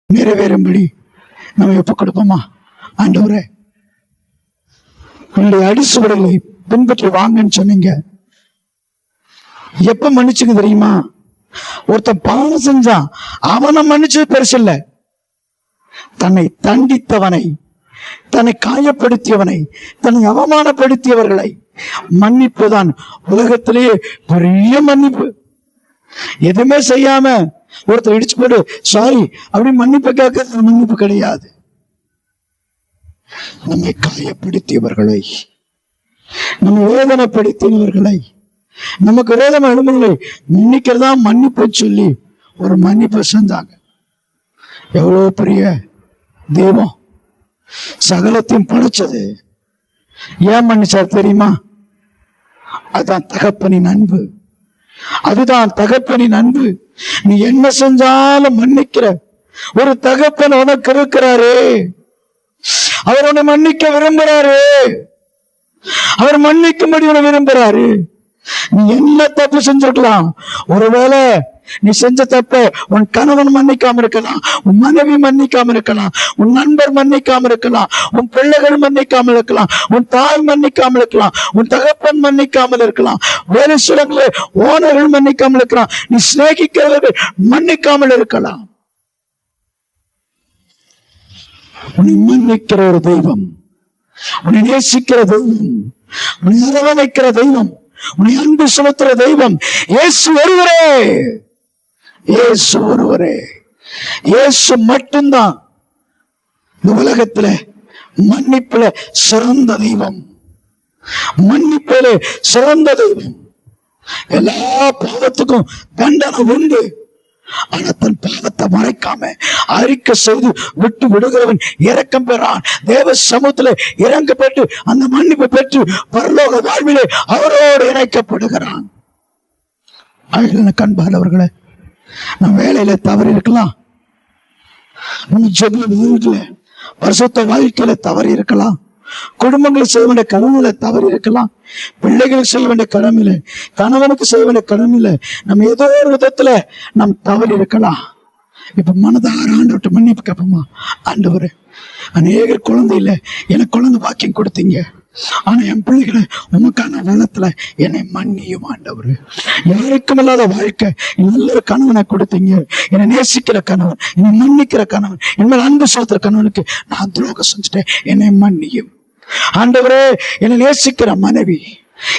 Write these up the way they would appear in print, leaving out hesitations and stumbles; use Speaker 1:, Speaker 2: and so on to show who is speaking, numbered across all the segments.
Speaker 1: நிறைவேறும்படி நம்ம எப்ப கொடுப்போமா? ஆண்டவரே, உன்னுடைய அடிசுவடுகளை பின்பற்றி வாங்கன்னு சொன்னீங்க. எப்ப மன்னிச்சுங்க தெரியுமா? ஒருத்த பாவம் செஞ்சான், அவனை மன்னிச்சது பெருசு இல்ல. தன்னை தண்டித்தவனை, தன்னை காயப்படுத்தியவனை, தன்னை அவமானப்படுத்தியவர்களை மன்னிப்புதான் உலகத்திலேயே பெரிய மன்னிப்பு. எதுவுமே செய்யாம ஒருத்தர் இடிச்சு போட்டு சாரி அப்படி மன்னிப்பு கேட்கறது மன்னிப்பு கிடையாது. நம்மை காயப்படுத்தியவர்களை, நம்ம வேதனைப்படுத்தியவர்களை, நமக்கு வேதனை அனுபவங்களை மன்னிக்கிறதா மன்னிப்பு சொல்லி ஒரு மன்னிப்பு செஞ்சாங்க. எவ்வளவு பெரிய தெய்வம், சகலத்தையும் படைச்சது. ஏன் மன்னிச்சார் தெரியுமா? அதுதான் தகப்பனின் அன்பு. அதுதான் தகப்பனின் அன்பு. நீ என்ன செஞ்சாலும் மன்னிக்கிற ஒரு தகப்பன் உனக்கு இருக்கிறாரு. அவர் உன்னை மன்னிக்க விரும்புறாரு. அவர் மன்னிக்கும்படி உன்னை விரும்புறாரு. நீ என்ன தப்பு செஞ்சிருக்கலாம். ஒருவேளை நீ செஞ்ச தப்ப உன் கணவன் மன்னிக்காம இருக்கலாம், உன் மனைவி மன்னிக்காம இருக்கலாம், உன் நண்பர் மன்னிக்காம இருக்கலாம், உன் பிள்ளைகள் மன்னிக்காமல் இருக்கலாம், உன் தாய் மன்னிக்காமல் இருக்கலாம், உன் தகப்பன் மன்னிக்காமல் இருக்கலாம், வேறு சிலங்களை ஓனர்கள் மன்னிக்காமல் இருக்கலாம், நீ சிநேகிக்கிறவர்கள் மன்னிக்காமல் இருக்கலாம். உன்னை மன்னிக்கிற ஒரு தெய்வம், உன்னை நேசிக்கிற தெய்வம், உன்னை அரவணைக்கிற தெய்வம், உன்னை அன்பு செலுத்துற தெய்வம் இயேசு ஒருவரே. இயேசு ஒருவரே. இயேசு மட்டும்தான் இந்த உலகத்துல மன்னிப்புல சிறந்த தெய்வம். மன்னிப்பிலே சிறந்த தெய்வம். எல்லா பாவத்துக்கும் தண்டனை உண்டு. ஆனா தன் பாவத்தை மறைக்காம அறிக்கை செய்து விட்டு விடுகிறவன் இரக்கம் பெறான். தேவ சமூகத்திலே இறங்க பெற்று அந்த மன்னிப்பு பெற்று பரலோக வாழ்விலே அவரோடு இணைக்கப்படுகிறான். அழகான கண்பாளவர்களே, நம் வேலையில தவறு இருக்கலாம், நம்ம ஜெப வாழ்க்கையில பரிசுத்த வாழ்க்கையில தவறு இருக்கலாம், குடும்பங்களுக்கு செய்ய வேண்டிய கடமையில தவறு இருக்கலாம், பிள்ளைகளுக்கு செய்ய வேண்டிய கடமையில, கணவனுக்கு செய்ய வேண்டிய கடமையில நம்ம ஏதோ ஒரு விதத்துல நம் தவறு இருக்கலாம். இப்ப மனதார ஆண்டவர்கிட்ட மன்னிப்பு கேட்போமா? ஆண்டவரே, அநேக குழந்தை இல்லை, எனக்கு குழந்தை பாக்கியம் கொடுத்தீங்க, ஆனா என் பிள்ளைகளை உமக்கான வெள்ளத்துல என்னை மன்னியும் ஆண்டவரு. யாருக்கும் இல்லாத வாழ்க்கை, நல்ல ஒரு கணவனை கொடுத்தீங்க, என்னை நேசிக்கிற கணவன், என்னை மன்னிக்கிற கணவன், என் மேல அன்பு செலுத்துற கணவனுக்கு நான் துரோகம் செஞ்சுட்டேன், என்னை மன்னியும் ஆண்டவரே. என்னை நேசிக்கிற மனைவி,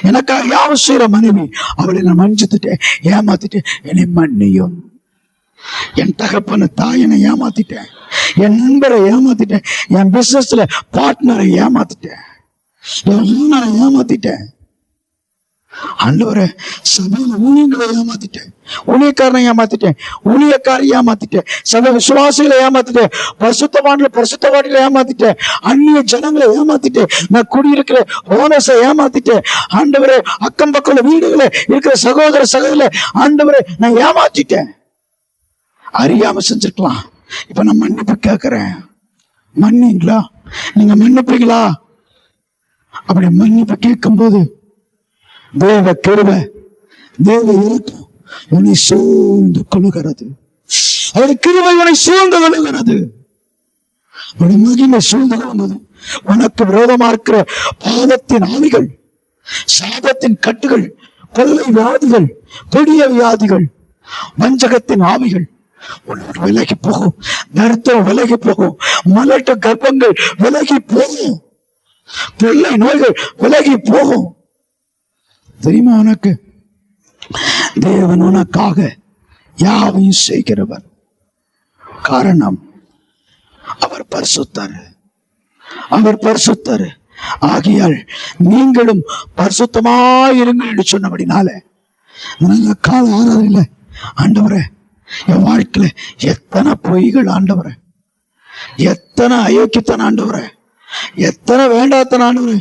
Speaker 1: எனக்காக யாவும் செய்யற மனைவி, அவளை நான் மன்னிச்சுட்டேன், ஏமாத்திட்டேன், என்னை மன்னியும். என் தகப்பன தாயனை ஏமாத்திட்டேன், என் நண்பரை ஏமாத்திட்டேன், என் பிசினஸ்ல பார்ட்னரை ஏமாத்திட்டேன், ஏமாத்திட்டேன் ஆண்டவரே. சபையில ஊழியர்களை ஏமாத்திட்டேன், ஊழியக்காரனை ஏமாத்திட்டேன், ஊழியக்காரை ஏமாத்திட்டேன், சபை விசுவாசிகளை ஏமாத்திட்டேன், பரிசுத்தவான்களை ஏமாத்திட்டேன், அந்நிய ஜனங்களை ஏமாத்திட்டேன், நான் குடியிருக்கிற ஓனர்ஸை ஏமாத்திட்டேன் ஆண்டவரே, அக்கம் பக்கம் வீடுகளை இருக்கிற சகோதர ஆண்டவரே நான் ஏமாத்திட்டேன். அறியாம செஞ்சிருக்கலாம். இப்ப நான் மன்னிப்பு கேட்கிறேன், மன்னிங்களா? நீங்க மன்னிப்பீங்களா? அப்படி மன்னிப்பு கேட்கும் போது தேவ கிருபை, தேவ இரக்கம் உன்னை சூழ்ந்து கொள்ளுகிறது. அவருடைய கிருபை உன்னை சூழ்ந்து கொள்ளுகிறது. உன்னுடைய மகிமை சூழ்ந்து கொள்ளும்போது உனக்கு விரோதமா இருக்கிற பாவத்தின் ஆவிகள், சாபத்தின் கட்டுகள், கொள்ளை வியாதிகள், கொடிய வியாதிகள், வஞ்சகத்தின் ஆவிகள் உன்னோடு விலகி போகும். தரித்திரம் விலகி போகும். மலட்டு கர்ப்பங்கள் விலகி போகும். கொள்ளை நோய்கள் விலகி போகும். தெரியுமா உனக்கு? தேவன் உனக்காக யாவையும் செய்கிறவர். காரணம், அவர் பரிசுத்தர். அவர் பரிசுத்தர் ஆகியால் நீங்களும் பரிசுத்தமாயிருங்கள் என்று சொன்னபடினால நல்ல கால ஆறாதில்லை. ஆண்டவரே, என் வாழ்க்கையில எத்தனை பொய்கள் ஆண்டவரே, எத்தனை அயோக்கியத்தன ஆண்டவரே, எத்தனை வேண்டாத்தன ஆண்டவரே,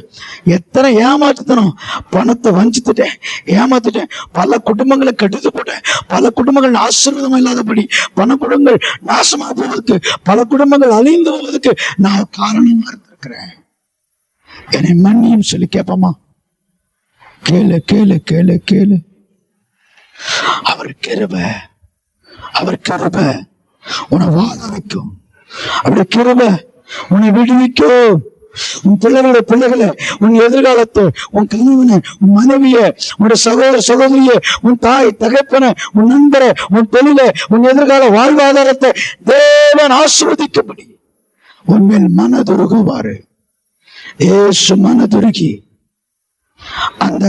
Speaker 1: எத்தனை ஏமாற்றுத்தனம், பணத்தை வஞ்சித்துட்டேன், ஏமாத்திட்டேன், பல குடும்பங்களை கெடுத்து போட்டேன், பல குடும்பங்கள் ஆசீர்வாதம் இல்லாதபடி, பல குடும்பங்கள் நாசமா போவதற்கு, பல குடும்பங்கள் அழிந்து போவதற்கு நான் காரணமா இருந்திருக்கிறேன். என்னை மன்னியும் சொல்லி கேட்போமா? கேளு கேளு கேளு கேளு. அவர் கிருபை, அவர் கிருபை உன்னை வாழ வைக்கும். அவருடைய கிருபை உன்னை விடுவிக்கும். உன் பிள்ளைகளை, உன் எதிர்காலத்தை, உன் கணவனை, உன் மனைவிய, உன்னுடைய சகோதர சகோதரிய, உன் தாய் தகப்பனை, உன் நண்பரை, உன் தொழிலை, உன் எதிர்கால வாழ்வாதாரத்தை தேவன் ஆசீர்வதிக்கும்படி உன்மேல் மனதுருகுவாரு. ஏசு மனதுருகி அந்த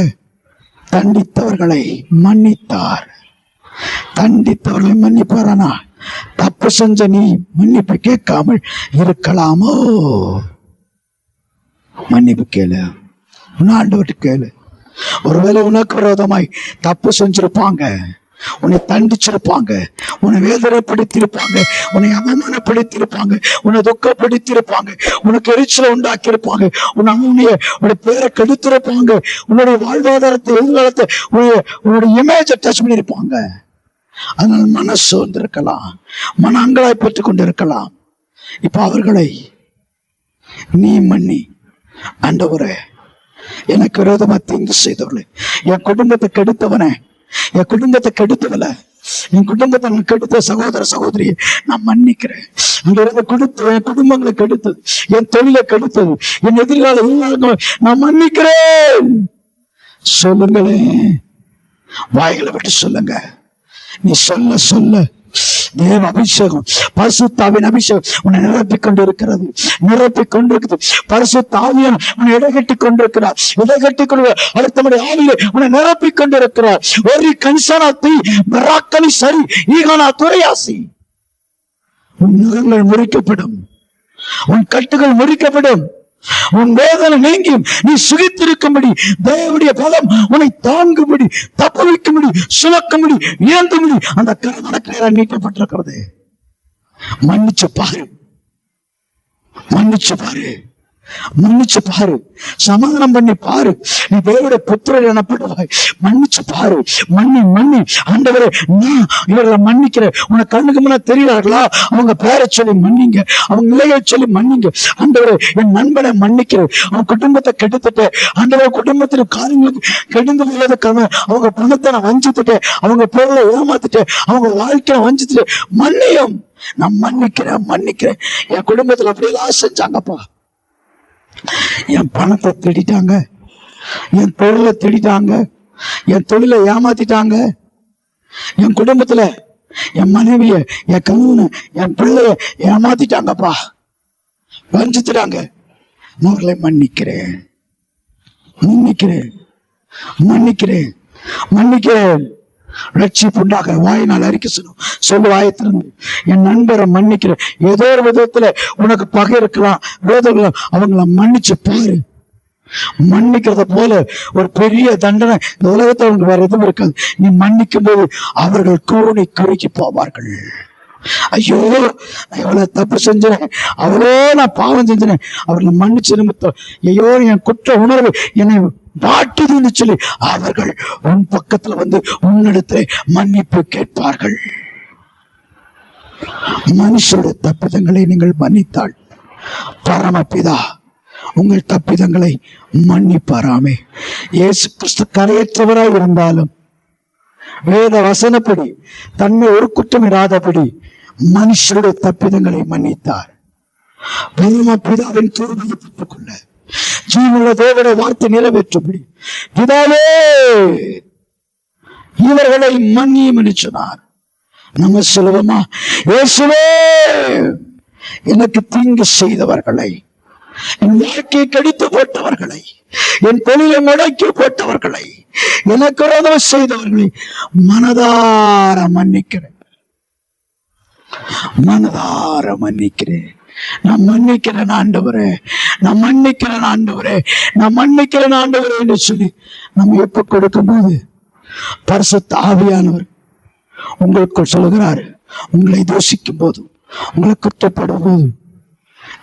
Speaker 1: தண்டித்தவர்களை மன்னித்தார். தண்டித்தவர்களை மன்னிப்பாரானா தப்பு செஞ்ச நீ மன்னிப்பு கேட்காமல் இருக்கலாமோ? மன்னிப்பு கேளு, ஆண்டவர்கிட்ட கேளு. ஒருவேளை உனக்கு விரோதமாய் தப்பு செஞ்சிருப்பாங்க, உன்னை தண்டிச்சிருப்பாங்க, உன்னை வேதனைப்படுத்தியிருப்பாங்க, உன்னை அவமானப்படுத்தியிருப்பாங்க, உன்னை துக்கப்படுத்தியிருப்பாங்க, உனக்கு எரிச்சலை உண்டாக்கி இருப்பாங்க, உன்னுடைய பேரை கெடுத்திருப்பாங்க, உன்னுடைய வாழ்வாதாரத்தை, எதிர்காலத்தை, உன்னுடைய இமேஜை டச் பண்ணியிருப்பாங்க. அதனால மனசு வந்திருக்கலாம், மன அங்கலாய் பெற்றுக் கொண்டிருக்கலாம். இப்ப அவர்களை நீ மன்னி. ஆண்டவரே, எனக்கு விரோதமா தீங்கு செய்தவர்களே, என் குடும்பத்தை கெடுத்தவனே, என் குடும்பத்தை கெடுத்தவல, என் குடும்பத்தை நான் கெடுத்த சகோதர சகோதரியை நான் மன்னிக்கிறேன். அங்கிருந்து கொடுத்து என் குடும்பங்களை கெடுத்தது, என் தொழிலை கெடுத்தது, என் எதிர்கால நான் மன்னிக்கிறேன். சொல்லுங்களேன், வாய்களை விட்டு சொல்லுங்க. நீ சொல்ல சொல்ல தேவ அபிஷேகம், பரிசுத்தாவின் அபிஷேகம் உன்னை நிரப்பிக் கொண்டிருக்கிறது, நிரப்பிக் கொண்டிருக்கிறது. பரிசுத்தாவியன் உன்னை இடகட்டி கொண்டிருக்கிறார், இடகட்டி கொண்டு அடுத்தவருடைய ஆவியை உன்னை நிரப்பிக் கொண்டிருக்கிறார். ஒரு கன்சனாத்தி மராக்கலி சரி ஈகானா துறையாசி. உன் நகங்கள் முறிக்கப்படும், உன் கட்டுகள் முறிக்கப்படும், உன் வேதனை நீங்கியும் நீ சுகித்திருக்கும்படி தேவனுடைய பலம் உன்னை தாங்கும்படி, தப்புவிக்கும்படி, சுமக்கும்படி, ஏந்தும்படி அந்த கரமடக்கரை நீக்கப்பட்டிருக்கிறது. மன்னிச்சு பாரு, மன்னிச்சு பாரு, மன்னிச்சு பாரு, சமாதானம் பண்ணி பாரு. நீ தேவனுடைய புத்திரர் எனப்படுவாய். மன்னிச்சு பாரு, மன்னி மன்னி. ஆண்டவரே, நான் இவர்களை மன்னிக்கிறேன். உனக்கு கண்ணுக்கு முன்ன தெரியார்களா? அவங்க பேரை சொல்லி மன்னிங்க, அவங்க நிலையை சொல்லி மன்னிங்க. ஆண்டவரே, என் நண்பனை மன்னிக்கிறேன், அவன் குடும்பத்தை கெடுத்துட்டேன். ஆண்டவரே, குடும்பத்தின் காரியங்களுக்கு கெடுந்து போவதற்காக அவங்க பணத்தை நான் வஞ்சித்துட்டேன், அவங்க பொருளை ஏமாத்திட்டேன், அவங்க வாழ்க்கையை வஞ்சித்துட்டேன். மன்னியும். நான் மன்னிக்கிறேன், மன்னிக்கிறேன். என் குடும்பத்துல அப்படியெல்லாம் செஞ்சாங்கப்பா. என் பணத்தை திருடிட்டாங்க, என் பொருளை திருடிட்டாங்க, என் தொழிலை ஏமாத்திட்டாங்க, என் குடும்பத்துல என் மனைவிய, என் கணவனை, என் பிள்ளைய ஏமாத்திட்டாங்கப்பா, வஞ்சித்துட்டாங்க. நான் அவர்களை மன்னிக்கிறேன், மன்னிக்கிறேன், மன்னிக்கிறேன், மன்னிக்கிறேன். ரட்சிப்பு உண்டாக வாயினால் அறிக்கை சொல்லு, வாயத்திலிருந்து என் நண்பரை மன்னிக்கிறேன். ஏதோ ஒரு விதத்துல உனக்கு பகை இருக்கலாம், விரோதம், அவங்கள மன்னிச்சு பாரு. மன்னிக்கிறத போல ஒரு பெரிய தண்டனை இந்த உலகத்துல அவங்களுக்கு வேற எதுவும் இருக்காது. நீ மன்னிக்கும் போது அவர்கள் கூணி குறுக்கி போவார்கள். ஐயோ, நான் எவ்வளவு தப்பு செஞ்சேன், அவ்வளோ நான் பாவம் செஞ்சேன், அவர்களை மன்னிச்சு நிமித்தம் ஐயோ என் குற்ற உணர்வு என்னை வாட்டுதுன்னு சொல்லி அவர்கள் உன் பக்கத்துல வந்து உன்னிடத்துல மன்னிப்பு கேட்பார்கள். மனுஷருடைய தப்பிதங்களை நீங்கள் மன்னித்தாள், பரமபிதா உங்கள் தப்பிதங்களை மன்னிப்பாராமே. இயேசு கிறிஸ்து கரையற்றவராய் இருந்தாலும் வேத வசனப்படி தன்னை ஒரு குற்றமிடாதபடி மனுஷருடைய தப்பிதங்களை மன்னித்தார். பரமபிதாவின் தூர்மையை பெற்றுக்கொள்ள ஜீவனுள்ள தேவனுடைய வார்த்தை நிறைவேற்றும்படி பிதாவே இவர்களை மன்னியும் என்று சொன்னார். நம்ம சொல்லுவோமா, இயேசுவே எனக்கு தீங்கு செய்தவர்களை, என் வாழ்க்கையை கடித்து போட்டவர்களை, என் தொழிலை முடக்கி போட்டவர்களை, எனக்கு உதவி செய்தவர்களை மனதார மன்னிக்கிறேன், மனதார மன்னிக்கிறேன். நான் மன்னிக்கிறேன் ஆண்டவரே, நான் மன்னிக்கிறேன் ஆண்டவரே, நான் மன்னிக்கிறேன் ஆண்டவரே என்று சொல்லி நம்ம எப்ப கொடுக்கும் போது பரிசுத்த ஆவியானவர் உங்களுக்குள் சொல்லுகிறார். உங்களை தூஷிக்கும் போதும், உங்களை குற்றப்படும் போது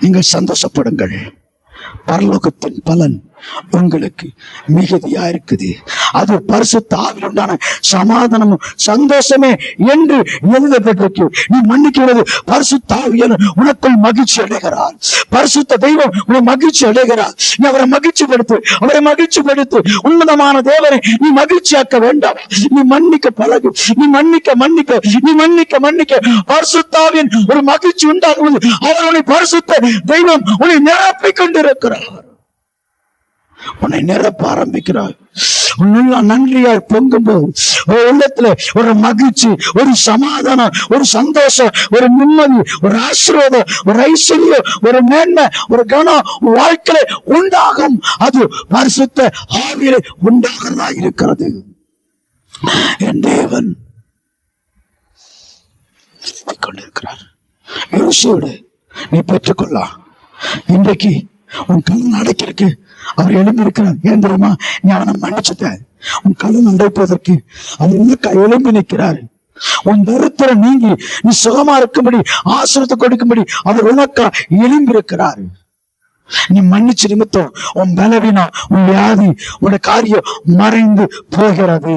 Speaker 1: நீங்கள் சந்தோஷப்படுங்கள், பரலோகத்தின் பலன் உங்களுக்கு மிகுதியா இருக்குது. அது பரிசுத்த ஆவியில் உண்டான சமாதானமும் சந்தோஷமே என்று எழுதப்பட்டிருக்கு. நீ மன்னிக்கிறது பரிசுத்த ஆவியானவர் உனக்குள் மகிழ்ச்சி அடைகிறார். பரிசுத்த தெய்வம் உன்னை மகிழ்ச்சி அடைகிறார். நீ அவரை மகிழ்ச்சிப்படுத்து, அவரை மகிழ்ச்சிப்படுத்து. உன்னதமான தேவனை நீ மகிழ்ச்சியாக்க வேண்டாம். நீ மன்னிக்க பழகு. நீ மன்னிக்க மன்னிக்க நீ மன்னிக்க மன்னிக்க பரிசுத்த ஆவியின் ஒரு மகிழ்ச்சி உண்டாகுவது. அவர் உன்னை பரிசுத்த தெய்வம் உன்னை நிரப்பிக் கொண்டிருக்கிறார். உன்னை நிரப்ப ஆரம்பிக்கிறார். நன்றியால் பொங்கும் போது உள்ளத்துல ஒரு மகிழ்ச்சி, ஒரு சமாதானம், ஒரு சந்தோஷம், ஒரு நிம்மதி, ஒரு ஆசீர்வாதம், ஒரு ஐஸ்வர்யம், ஒரு மேன்மை, ஒரு கனம் வாழ்க்கையில உண்டாகும். அது பரிசுத்த ஆவியிலே உண்டாகிறதா இருக்கிறது. என் தேவன் கொண்டிருக்கிறார். யோசியோடு நீ பெற்றுக்கொள்ளலாம். இன்றைக்கு உன் கடன் அடைக்கிறதுக்கு அவர் எழுந்திருக்கிறார். ஏன் தெரியுமா? நீ அவனை மன்னிச்சுட்ட. உன் கடன் அடைப்பதற்கு அவர் உனக்கு எழும்பி நிற்கிறார். உன் தரித்திரம் நீங்கி நீ சுகமா இருக்கும்படி ஆசீர்வாதத்தை கொடுக்கும்படி அவர் உனக்கா எழும்பி இருக்கிறார். நீ மன்னிச்சு நிமித்தம் உன் பலவீனம், உன் வியாதி, உன் காரியம் மறைந்து போகிறது,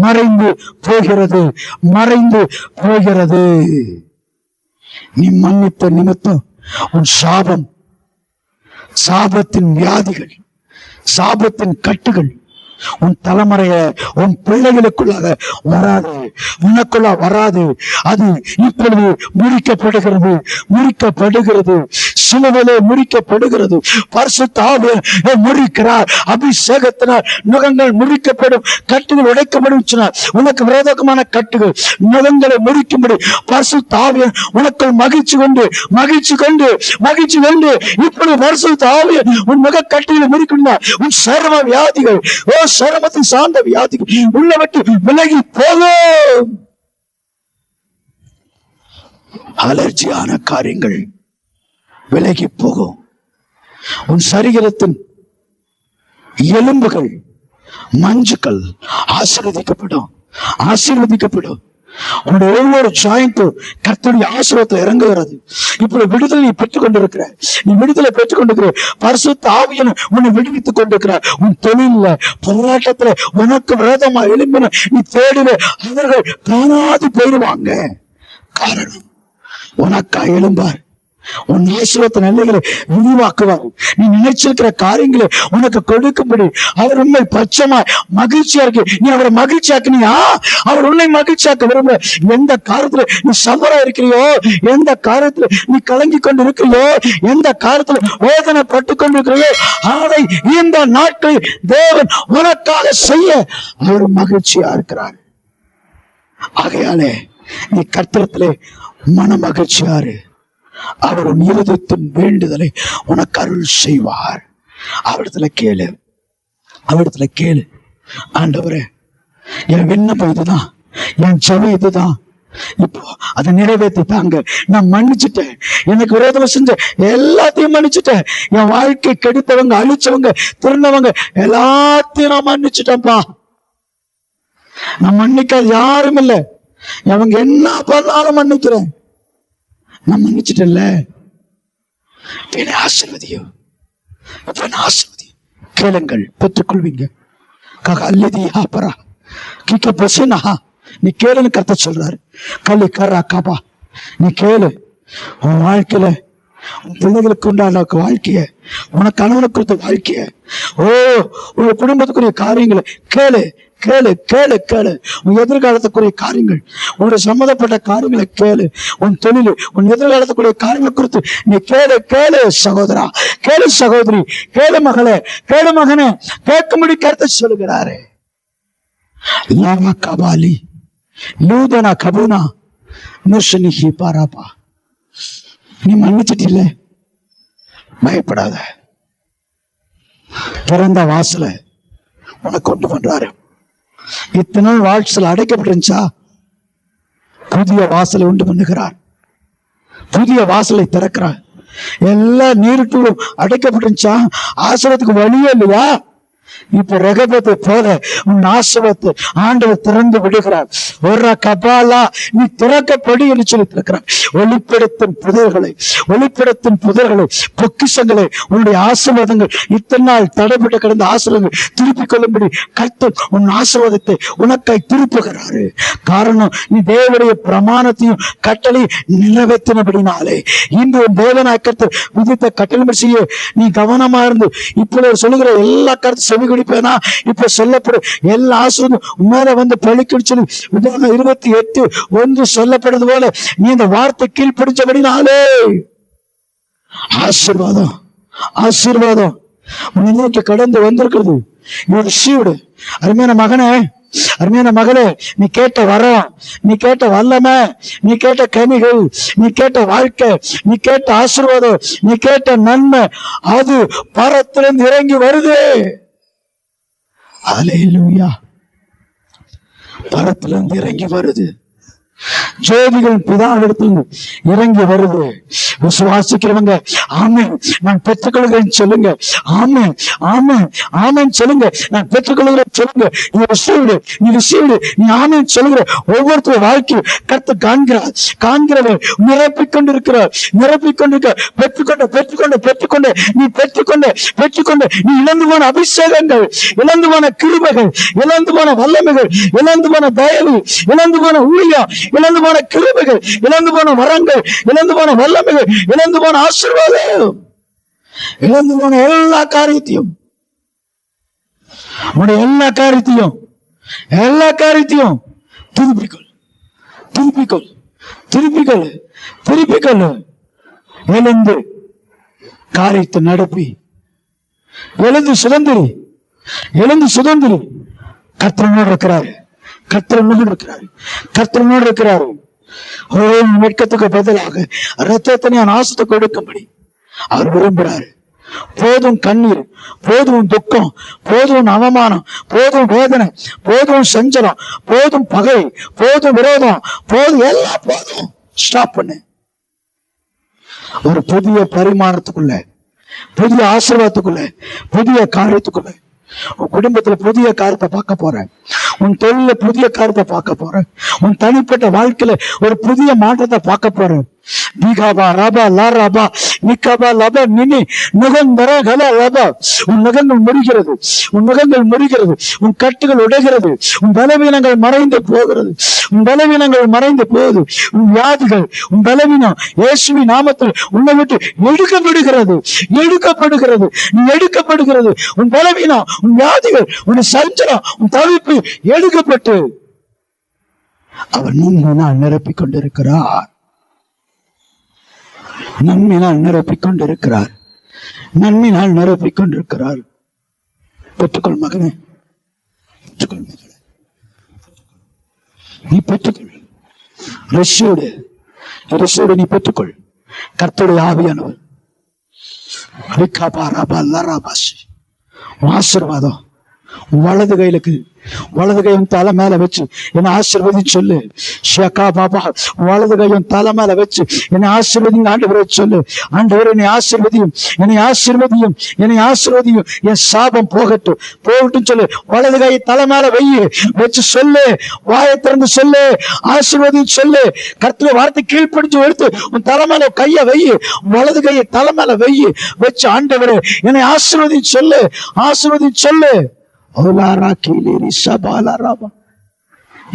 Speaker 1: மறைந்து போகிறது, மறைந்து போகிறது. நீ மன்னித்த நிமித்தம் உன் சாபம், சாபத்தின் வியாதிகள், சாபத்தின் கட்டுகள் உன் தலைமுறைய உன் பிள்ளைகளுக்குள்ளாக வராது, உனக்குள்ள வராது. அது இப்பொழுது முறிக்கப்படுகிறது, முறிக்கப்படுகிறது, சிலுவையிலே முறிக்கப்படுகிறது. பரிசுத்த ஆவியானவர் முறிக்கிறார். அபிஷேகத்தினால் நுகங்கள் முறிக்கப்படும், கட்டுகள் உடைக்கப்படும். உனக்கு விரோதமான கட்டுகள் நுகங்களை முறிக்கும்படி பரிசுத்த ஆவியானவர் உனக்கு மகிழ்ச்சி கொண்டு மகிழ்ச்சி கொண்டு மகிழ்ச்சி கொண்டு இப்பொழுது பரிசுத்த ஆவியானவர் உன் முக கட்டுகளை முறிக்கணும். உன் சர்வ வியாதிகள், சரமத்தின் சார்ந்த வியாதிகள் உள்ளவற்றை விலகி போகும். அலர்ஜியான காரியங்கள் விலகி போகும். உன் சரீரத்தின் எலும்புகள், மஞ்சுக்கள் ஆசீர்வதிக்கப்படும், ஆசீர்வதிக்கப்படும். உன்னுடைய ஒவ்வொரு ஜாயிண்ட்டும் கர்த்தருடைய ஆசீர்வாதத்தை இறங்குகிறது. இப்படி விடுதலை நீ பெற்றுக் கொண்டிருக்கிற, நீ விடுதலை பெற்றுக் கொண்டிருக்கிற. பரிசுத்த ஆவியானவர் உன்னை விடுவித்துக் கொண்டிருக்கிறார். உன் தொழில போராட்டத்துல உனக்கு விரோதமா எழும்பின நீ தேடின அவர்கள் காணாது போயிடுவாங்க. காரணம் உனக்கா எழும்பார். உன் ஆசீர்வாத நிலைகளை விரிவாக்குவார். நீ நினைச்சிருக்கிற காரியங்களை உனக்கு கொடுக்கும்படி அவர் உண்மை பட்சமா மகிழ்ச்சியா இருக்கு. நீ அவரை மகிழ்ச்சியாக்குனியா? அவர் உன்னை மகிழ்ச்சியாக்க விரும்ப. எந்த காரியத்துல நீ சமரா இருக்கிறியோ, எந்த காரியத்துல நீ கலங்கி கொண்டு இருக்கிறியோ, எந்த காரியத்துல வேதனை பட்டு கொண்டிருக்கிறியோ, அதை இந்த நாட்களில் தேவன் உனக்காக செய்ய அவர் மகிழ்ச்சியா இருக்கிறார். ஆகையாலே நீ கர்த்தரிடத்திலே மன மகிழ்ச்சியாரு. அவர் உன் இருதயத்தின் வேண்டுதலை உனக்கு அருள் செய்வார். அவரிடத்துல கேளு, அவரிடத்துல கேளு. ஆண்டவரே, என் விண்ணப்பம் இதுதான், என் ஜெபம் இதுதான். இப்போ அதை நிறைவேற்றிட்டாங்க. நான் மன்னிச்சுட்டேன். எனக்கு விரோதம் செஞ்ச எல்லாத்தையும் மன்னிச்சுட்டேன். என் வாழ்க்கை கெடுத்தவங்க, அழிச்சவங்க, திருந்தவங்க எல்லாத்தையும் நான் மன்னிச்சுட்டேன்ப்பா. நான் மன்னிக்காது யாரும் இல்லை. அவங்க என்ன பண்ணாலும் மன்னிக்கிறேன். நான் மன்னிச்சிட்டேன்ல, ஆசீர்வதியோ, ஆசீர்வதியோ. கேளுங்கள், பெற்றுக்கொள்வீங்க. நீ கேளுன்னு கர்த்தர் சொல்றாரு. கல்லி கரா காபா, நீ கேளு. உன் வாழ்க்கையில உன் பிள்ளைகளுக்கு உண்டான வாழ்க்கைய, உனக்கு கணவனுக்கு கொடுத்த வாழ்க்கைய, உன் குடும்பத்துக்குரிய காரியங்களை கேளு, கேளு, கேளு, கேளு. உன் எதிர்காலத்துக்குரிய காரியங்கள், உன்னுடைய சம்மந்தப்பட்ட காரியங்களை கேளு. உன் தொழில், உன் எதிர்காலத்துக்குரிய காரியங்களை குறித்து நீ கேளு, கேளு சகோதரா, கேளு சகோதரி, கேளு மகளே, கேளு மகனே. கேட்கும்படி கருத்தை சொல்லுகிறாரு. கபாலி நூதனா கபுனா நுஷனிஹி பாராபா. நீ மன்னிச்சிட்டில்ல, பயப்படாத. பிறந்த வாசல உனக்கு கொண்டு பண்றாரு. இத்தனை வாசல் அடைக்கப்பட்டிருந்துச்சா, புதிய வாசலை உண்டு பண்ணுகிறார். புதிய வாசலை திறக்கிறார். எல்லா நீருட்டுகளும் அடைக்கப்பட்டிருந்துச்சா, ஆசிரியத்துக்கு வழியே இல்லையா, இப்ப ரெகபத்தை போல உன் ஆசீர்வாதத்தை ஆண்டவர் திறந்து விடுகிறார். ஒரு கபாலா நீ திறக்கப்படி என்று சொல்லி திறக்கிறார். ஒளிப்படத்தின் புதர்களை பொக்கிஷங்களை உன்னுடைய ஆசீர்வாதங்கள் இத்தனை நாள் தடைபட்டு கிடந்த ஆசீர்வாதங்கள் திருப்பிக் கொள்ளும்படி கர்த்தர் உன் ஆசீர்வாதத்தை உனக்காய் திருப்புகிறாரு. காரணம் நீ தேவனுடைய பிரமாணத்தையும் கட்டளை நிறைவேற்றினபடினாலே. இன்று தேவனாய் கர்த்தர் விதித்த கட்டளை செய்ய நீ கவனமா இருந்து இப்ப சொல்லுகிற எல்லா கருத்து செவி குடிப்பேனா இப்ப சொல்லப்படும் எல்லா ஆசீர்வாதம் உண்மையில வந்து பழிக்குன்னு சொல்லி உதாரணம் 28:1 சொல்லப்படுறது போல நீ இந்த வார்த்தை கீழ்ப்படிச்சபடினாலே ஆசீர்வாதம் உன்னை நோக்கி கடந்து வந்திருக்கிறது. அருமையான மகனே, அருமையான மகளே, நீ கேட்ட வரம், நீ கேட்ட வல்லமை, நீ கேட்ட கனிகள், நீ கேட்ட வாழ்க்கை, நீ கேட்ட ஆசீர்வாதம், நீ கேட்ட நன்மை அது பரத்திலிருந்து இறங்கி வருது. அல்லேலூயா. பரத்திலிருந்து இறங்கி வருது. ஜோதிகள் பிதாவிடத்தில் இறங்கி வருது. விசுவாசிக்கிறவங்க ஆமென் நான் பெற்றுக்கொள்கிறேன் சொல்லுங்க. ஆமென் ஆமென் ஆமென் சொல்லுங்க. நான் பெற்றுக்கொள்கிறேன் சொல்லுங்க. நீ ஆமென் சொல்லுகிற ஒவ்வொருத்தர் வாழ்க்கையில் கர்த்தர் காண்கிறவர் நிரப்பிக் கொண்டிருக்கிறார். பெற்றுக்கொண்டு நீ இழந்து போன அபிஷேகங்கள், இழந்து போன கிருபைகள், இழந்து போன வல்லமைகள், இழந்து போன தயவு, இழந்து போன ஊழியம், இழந்து போன கிருபைகள், இழந்து போன வரங்கள், இழந்து போன வல்லமைகள், இழந்து போன ஆசீர்வாதம், இழந்து போன எல்லா காரியத்தையும் திருப்பிக்கொள். எழுந்து காரியத்தை நடப்பி எழுந்து சுதந்திரி. கர்த்தரோடு இருக்கிறாரு. வெட்கத்துக்கு பதிலாக ரத்தத்தினை நாசத்தை கொடுக்கும்படி அவர் விரும்புகிறாரு. போதும் கண்ணீர், போதும் துக்கம், போதும் அவமானம், போதும் வேதனை, போதும் சஞ்சலம், போதும் பகை, போதும் விரோதம், போதும் எல்லாம் போதும். ஸ்டாப் பண்ணு. ஒரு புதிய பரிமாணத்துக்குள்ள, புதிய ஆசீர்வாதத்துக்குள்ள, புதிய காரியத்துக்குள்ள, உன் குடும்பத்துல புதிய காரியத்தை பார்க்க போறேன். உன் தொழில புதிய காரியத்தை பார்க்க போறேன். உன் தனிப்பட்ட வாழ்க்கையில ஒரு புதிய மாற்றத்தை பார்க்க போறேன். உன் நகங்கள் முறிகிறது, உன் கட்டுகள் உடைகிறது, உன் பலவீனங்கள் மறைந்து போகிறது, உன் வியாதிகள், உன் பலவீனம் இயேசுவின் நாமத்தில் உன்னை விட்டு எடுக்கப்படுகிறது. உன் பலவீனம், உன் வியாதிகள், உன் சஞ்சலம், உன் தவிப்பு எடுக்கப்பட்டு அவர் நன்மையினால் நிரப்பிக் கொண்டிருக்கிறார். பெற்றுக்கொள் மகனே, நீ பெற்றுக்கொள். நீ பெற்றுக்கொள். கர்த்தருடைய ஆவியானவர் ஆசீர்வாதம் வலது கையும் தலை மேல வச்சு என்னை ஆசீர்வதி சொல்லு. வலது கையும் தலை மேல வச்சு என்னை ஆசீர்வதி ஆண்டவரை சொல்லு. ஆண்டவரை என்னை ஆசீர்வதியும், என் சாபம் போகட்டும் சொல்லு. வலது கையை தலை மேல வச்சு சொல்லு. வாயை திறந்து சொல்லு. ஆசீர்வதி சொல்லு. கர்த்தருடைய வார்த்தை கீழ்ப்படிச்சு எடுத்து உன் தலை மேல கைய வலது கையை தலை மேல வச்சு ஆண்டவரை என்னை ஆசீர்வதி சொல்லு.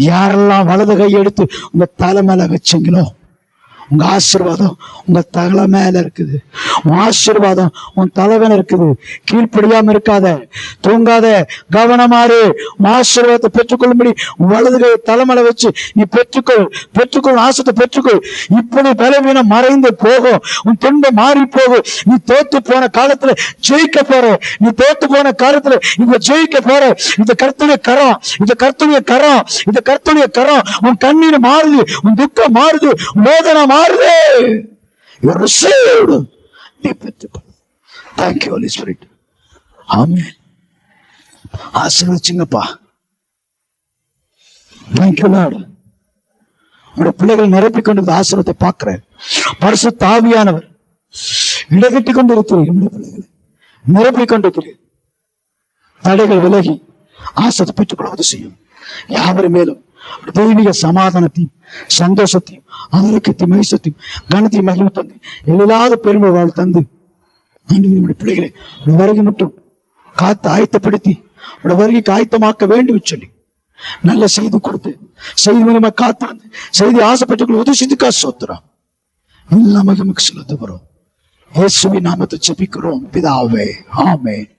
Speaker 1: யாரெல்லாம் வலது கை எடுத்து உங்க தலை மேல வச்சீங்களோ உங்க ஆசீர்வாதம் உங்க தலை மேல இருக்குது. உன் ஆசீர்வாதம் உன் தலைவன இருக்குது. கீழ்ப்படியாம இருக்காத, தூங்காத, கவனமாறு. ஆசீர்வாதத்தை பெற்றுக்கொள்ளும்படி வலது கை தலைமையில வச்சு நீ பெற்றுக்கொள் ஆசத்தை பெற்றுக்கொள். இப்படி பலவீனம் மறைந்து போகும். உன் துன்பம் மாறி போகும். நீ தோத்து போன காலத்துல ஜெயிக்க போற. இப்ப ஜெயிக்க போற. இந்த கர்த்தருடைய கரம், உன் கண்ணீர் மாறுது, உன் துக்கம் மாறுது, உன் வேதனை மாறுது. You received. Thank you, Holy Spirit. Amen. ஆசீர்வதிச்சுங்கப்பா. Thank you, Lord. உங்களுடைய பிள்ளைகள் நிரப்பிக் கொண்டு ஆசீர்வாதத்தை பார்க்கிறேன். பரிசுத்த ஆவியானவர் இடகட்டி கொண்டு இருக்கிறீர்கள். பிள்ளைகளை நிரப்பிக் கொண்டிருக்கிறீர்கள். தடைகள் விலகி ஆசத்தை பெற்றுக் கொள்வது செய்யும். யாவரு மேலும் தெய்வீக சமாதானத்தையும் சந்தோஷத்தையும் ஆரோக்கியத்தையும் மகிழ்ச்சியத்தையும் கனத்தையும் மகிழ்வு தந்து எழிலாத பெருமை வாழ் தந்து நம்முடைய பிள்ளைகளை வருகை மட்டும் காத்து ஆயத்தப்படுத்தி வருகைக்கு ஆயத்தமாக்க வேண்டும் சொல்லி நல்ல செய்தி கொடுத்து செய்தி மூலமா காத்து வந்து செய்தி ஆசைப்பட்டு உதவிக்கா சோத்துறோம். எல்லா மகிமைக்கு செலுத்துகிறோம். இயேசுவின் நாமத்தை ஜெபிக்கிறோம் பிதாவே, ஆமென்.